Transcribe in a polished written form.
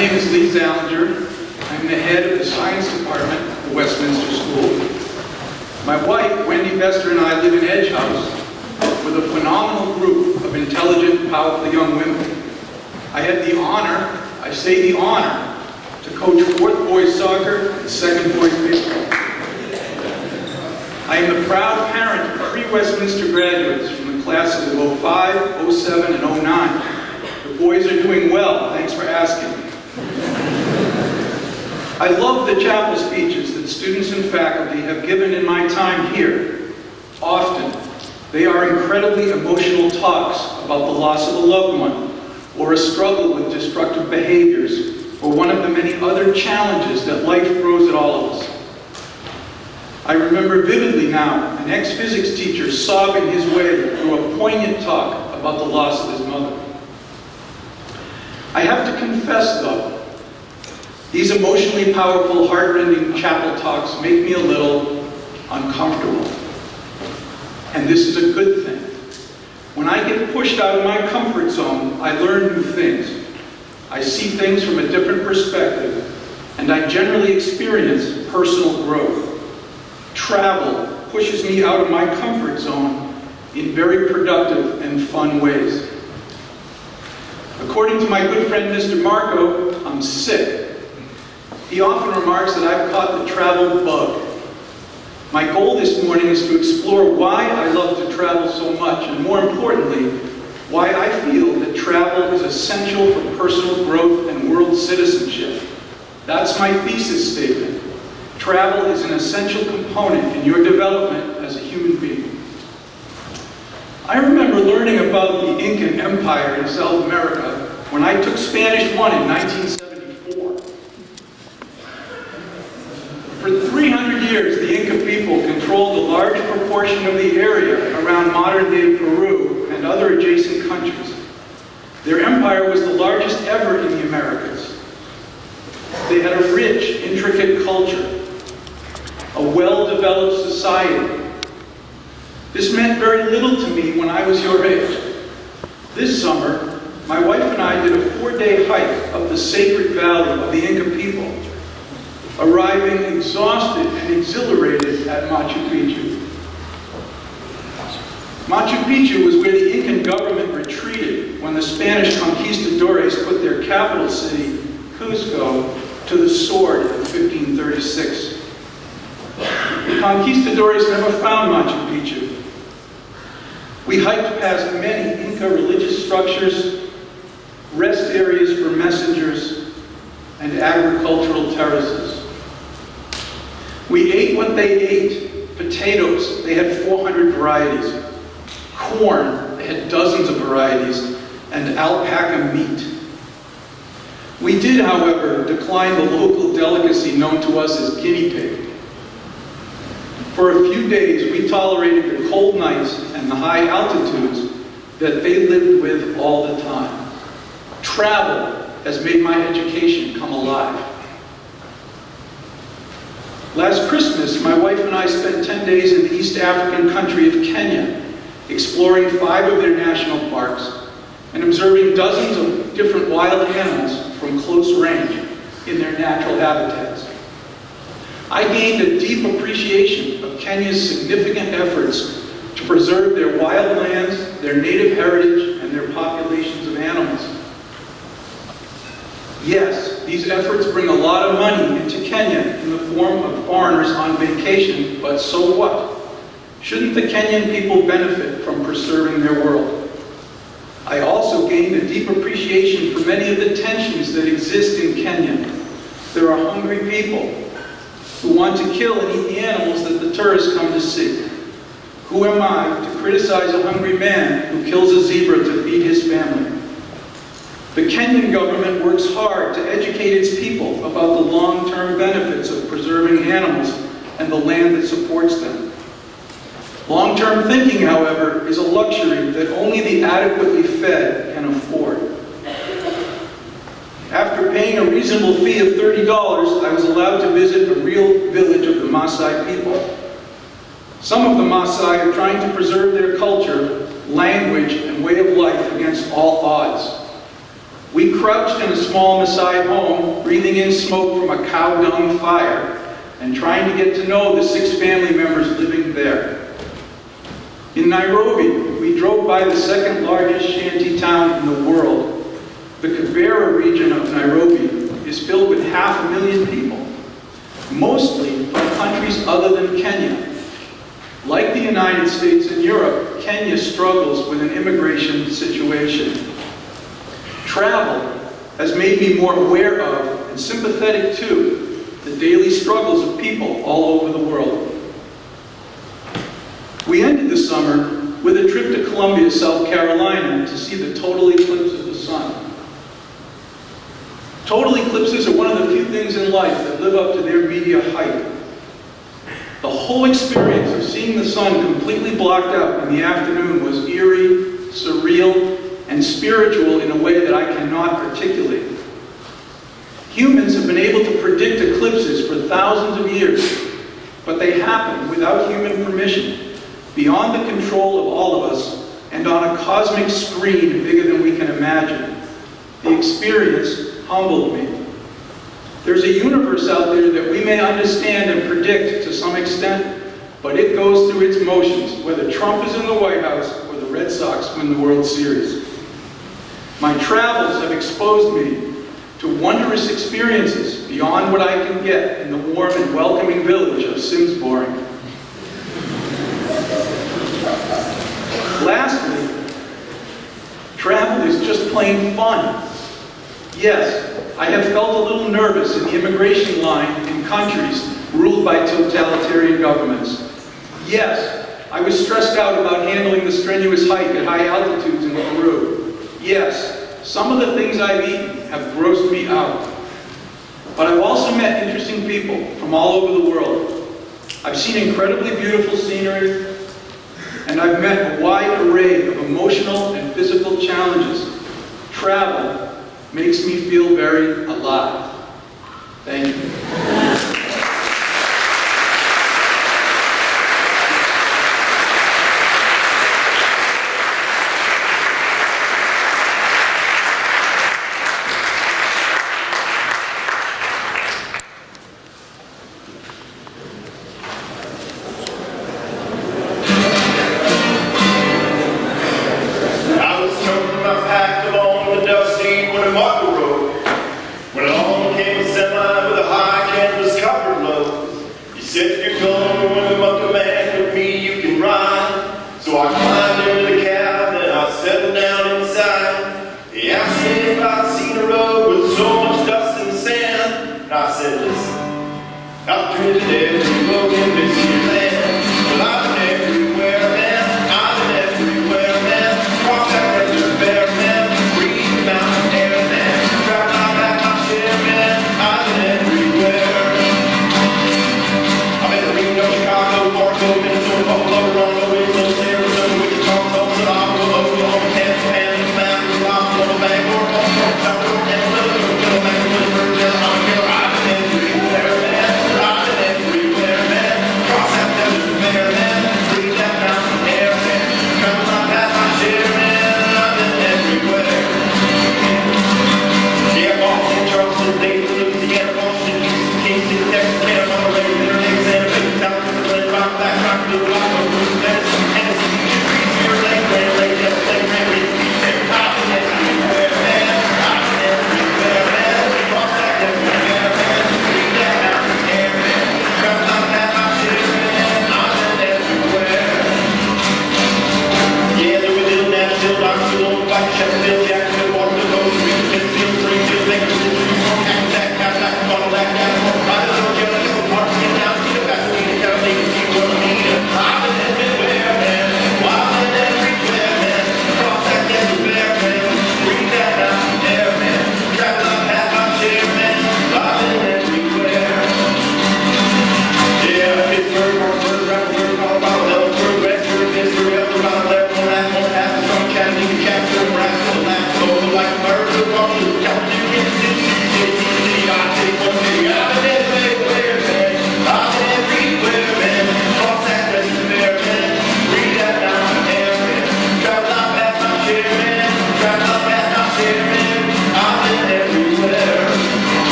name is Zalinger. I'm the head of the science department at the Westminster School. My wife, Wendy Bester, and I live in Edge House with a phenomenal group of intelligent, powerful young women. I had the honor, I say the honor, to coach 4th boys soccer and 2nd boys baseball. I am the proud parent of 3 Westminster graduates from the classes of 05, 07, and 09. The boys are doing well, thanks for asking. I love the chapel speeches that students and faculty have given in my time here. Often, they are incredibly emotional talks about the loss of a loved one, or a struggle with destructive behaviors, or one of the many other challenges that life throws at all of us. I remember vividly now an ex-physics teacher sobbing his way through a poignant talk about the loss of his mother. I have to confess, though, these emotionally powerful, heart-rending chapel talks make me a little uncomfortable. And this is a good thing. When I get pushed out of my comfort zone, I learn new things. I see things from a different perspective, and I generally experience personal growth. Travel pushes me out of my comfort zone in very productive and fun ways. According to my good friend Mr. Marco, I'm sick. He often remarks that I've caught the travel bug. My goal this morning is to explore why I love to travel so much, and more importantly, why I feel that travel is essential for personal growth and world citizenship. That's my thesis statement. Travel is an essential component in your development as a human being. I remember learning about the Incan Empire in South America when I took Spanish 1 in 1974. For 300 years, the Inca people controlled a large proportion of the area around modern-day Peru and other adjacent countries. Their empire was the largest ever in the Americas. They had a rich, intricate culture, a well-developed society. This meant very little to me when I was your age. This summer, my wife and I did a 4-day hike up the sacred valley of the Inca people, arriving exhausted and exhilarated at Machu Picchu. Machu Picchu was where the Incan government retreated when the Spanish conquistadores put their capital city, Cusco, to the sword in 1536. The conquistadores never found Machu Picchu. We hiked past many Inca religious structures, rest areas for messengers, and agricultural terraces. We ate what they ate. Potatoes, they had 400 varieties. Corn, they had dozens of varieties. And alpaca meat. We did, however, decline the local delicacy known to us as guinea pig. For a few days, we tolerated the cold nights and the high altitudes that they lived with all the time. Travel has made my education come alive. Last Christmas, my wife and I spent 10 days in the East African country of Kenya, exploring 5 of their national parks and observing dozens of different wild animals from close range in their natural habitats. I gained a deep appreciation of Kenya's significant efforts to preserve their wild lands, their native heritage, and their populations of animals. Yes, these efforts bring a lot of money into Kenya in the form of foreigners on vacation, but so what? Shouldn't the Kenyan people benefit from preserving their world? I also gained a deep appreciation for many of the tensions that exist in Kenya. There are hungry people who want to kill and eat the animals that the tourists come to see. Who am I to criticize a hungry man who kills a zebra to feed his family? The Kenyan government works hard to educate its people about the long-term benefits of preserving animals and the land that supports them. Long-term thinking, however, is a luxury that only the adequately fed can afford. After paying a reasonable fee of $30, I was allowed to visit a real village of the Maasai people. Some of the Maasai are trying to preserve their culture, language, and way of life against all odds. We crouched in a small Maasai home, breathing in smoke from a cow dung fire, and trying to get to know the 6 family members living there. In Nairobi, we drove by the 2nd largest shanty town in the world. The Kibera region of Nairobi is filled with 500,000 people, mostly from countries other than Kenya. Like the United States and Europe, Kenya struggles with an immigration situation. Travel has made me more aware of and sympathetic to the daily struggles of people all over the world. We ended the summer with a trip to Columbia, South Carolina to see the total eclipse of the sun. Total eclipses are one of the few things in life that live up to their media hype. The whole experience of seeing the sun completely blocked out in the afternoon was eerie, surreal, and spiritual in a way that I cannot articulate. Humans have been able to predict eclipses for thousands of years, but they happen without human permission, beyond the control of all of us, and on a cosmic screen bigger than we can imagine. The experience humbled me. There's a universe out there that we may understand and predict to some extent, but it goes through its motions, whether Trump is in the White House or the Red Sox win the World Series. My travels have exposed me to wondrous experiences beyond what I can get in the warm and welcoming village of Simsbury. Lastly, travel is just plain fun. Yes, I have felt a little nervous in the immigration line in countries ruled by totalitarian governments. Yes, I was stressed out about handling the strenuous hike at high altitudes in Peru. Yes, some of the things I've eaten have grossed me out. But I've also met interesting people from all over the world. I've seen incredibly beautiful scenery, and I've met a wide array of emotional and physical challenges. Travel makes me feel very alive. Thank you. After today, we go in this year.